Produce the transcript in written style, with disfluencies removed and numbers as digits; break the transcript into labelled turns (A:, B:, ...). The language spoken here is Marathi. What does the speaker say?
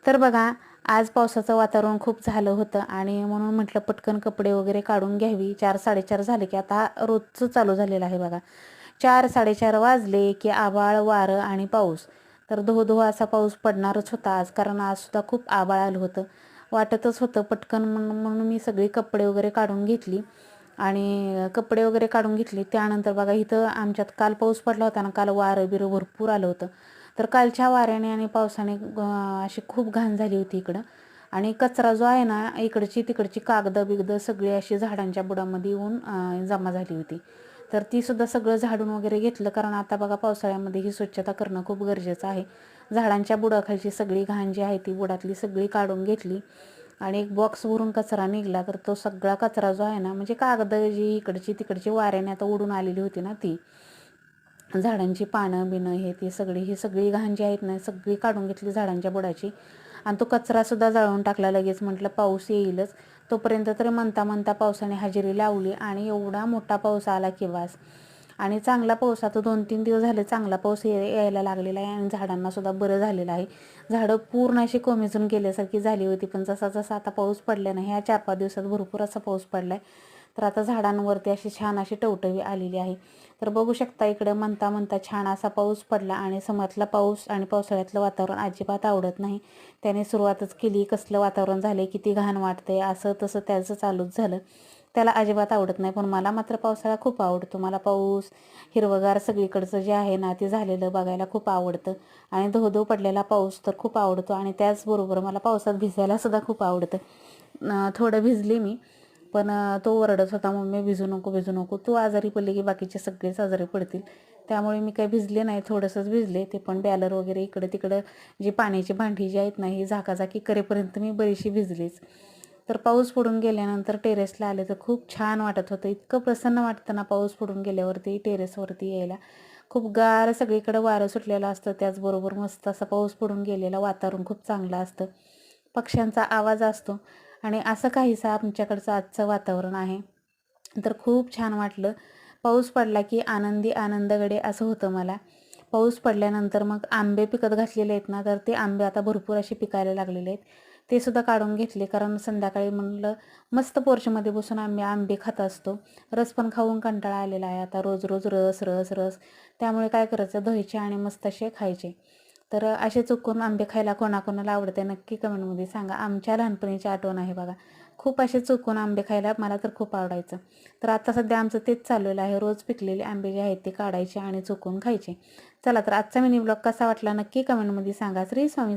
A: तर बघा, आज पावसाचं वातावरण खूप झालं होतं आणि म्हणून म्हटलं पटकन कपडे वगैरे काढून घ्यावी. 4-4:30 झाले की आता रोजचं चालू झालेलं आहे बघा. 4-4:30 वाजले की आभाळ, वारं आणि पाऊस. तर धो-धो असा पाऊस पडणारच होता आज, कारण आजसुद्धा खूप आभाळ आलं होतं. वाटतच होतं पटकन म्हणून मी सगळी कपडे वगैरे काढून घेतली आणि कपडे वगैरे काढून घेतली. त्यानंतर बघा, इथं आमच्यात काल पाऊस पडला होता ना, काल वारं बिरं भरपूर आलं होतं. तर कालच्या वाऱ्याने आणि पावसाने अशी खूप घाण झाली होती इकडं. आणि कचरा जो आहे ना, इकडची तिकडची कागदं बिगदं सगळी अशी झाडांच्या बुडामध्ये येऊन जमा झाली होती. तर ती सुद्धा सगळं झाडून वगैरे घेतलं, कारण आता बघा पावसाळ्यामध्ये ही स्वच्छता करणं खूप गरजेचं आहे. झाडांच्या बुडाखालची सगळी घाण जी आहे ती बुडातली सगळी काढून घेतली आणि एक बॉक्स भरून कचरा निघाला. तर तो सगळा कचरा जो आहे ना, म्हणजे कागदं जी इकडची तिकडची वाऱ्याने आता उडून आलेली होती ना, ती झाडांची पानं बिणं ही सगळी घाण जी आहेत ना, सगळी काढून घेतली झाडांच्या बुडाची. आणि तो कचरासुद्धा जाळून टाकला लगेच. म्हटलं पाऊस येईलच तोपर्यंत. तर म्हणता म्हणता पावसाने हजेरी लावली आणि एवढा मोठा पाऊस आला की वास. आणि चांगला पाऊस, आता 2-3 दिवस झाले चांगला पाऊस यायला लागलेला आहे आणि झाडांनासुद्धा बरं झालेलं आहे. झाडं पूर्ण अशी कोमेजून गेल्यासारखी झाली होती, पण जसा जसा आता पाऊस पडला नाही, ह्या 4-5 दिवसात भरपूर असा पाऊस पडला आहे. तर आता झाडांवरती अशी छान अशी टवटवी आलेली आहे. तर बघू शकता, इकडं म्हणता म्हणता छान असा पाऊस पडला आणि समतला पाऊस आणि पावसाळ्यातलं वातावरण अजिबात आवडत नाही. त्याने सुरुवातच केली, कसलं वातावरण झालं, किती घाण वाटतंय, असं तसं त्याचं चालूच झालं. त्याला अजिबात आवडत नाही. पण मला मात्र पावसाळा खूप आवडतो. मला पाऊस, हिरवगार सगळीकडचं जे आहे ना ते झालेलं बघायला खूप आवडतं. आणि धो-धो पडलेला पाऊस तर खूप आवडतो. आणि त्याचबरोबर मला पावसात भिजायलासुद्धा खूप आवडतं. थोडं भिजली मी, पण तो ओरडत होता, मम्मी भिजू नको भिजू नको, तू आजारी पडली की बाकीचे सगळेच आजारी पडतील. त्यामुळे मी काही भिजले नाही, थोडंसंच भिजले. ते पण बॅलर वगैरे इकडं तिकडं जी पाण्याची भांडी जी आहेत ना, ही झाकाझाकी करेपर्यंत मी बरीचशी भिजलीच. तर पाऊस पडून गेल्यानंतर टेरेसला आले तर खूप छान वाटत होतं. इतकं प्रसन्न वाटतं ना पाऊस पडून गेल्यावरती टेरेसवरती यायला. खूप गार सगळीकडं वारं सुटलेलं असतं, त्याचबरोबर मस्त असा पाऊस पडून गेलेला, वातावरण खूप चांगलं असतं, पक्ष्यांचा आवाज असतो. आणि असं काहीसं आमच्याकडचं आजचं वातावरण आहे. तर खूप छान वाटलं. पाऊस पडला की आनंदी आनंदगडे असं होतं मला. पाऊस पडल्यानंतर मग आंबे पिकत घातलेले आहेत ना, तर ते आंबे आता भरपूर असे पिकायला लागलेले आहेत. ते सुद्धा काढून घेतले, कारण संध्याकाळी म्हणलं मस्त पोर्चमध्ये बसून आम्ही आंबे खात असतो. रस पण खाऊन कंटाळा आलेला आहे आता, रोज रोज रस रस रस. त्यामुळे काय करायचं, धुवायचे आणि मस्त असे खायचे. तर असे चुकून आंबे खायला कोणाकोणाला आवडते नक्की कमेंटमध्ये सांगा. आमच्या लहानपणीची आठवण आहे बघा. खूप असे चुकून आंबे खायला मला तर खूप आवडायचं. तर आता सध्या आमचं तेच चाललेलं आहे. रोज पिकलेले आंबे जे आहेत ते काढायचे आणि चुकून खायचे. चला, तर आजचा मिनी ब्लॉग कसा वाटला नक्की कमेंटमध्ये सांगा. श्री स्वामी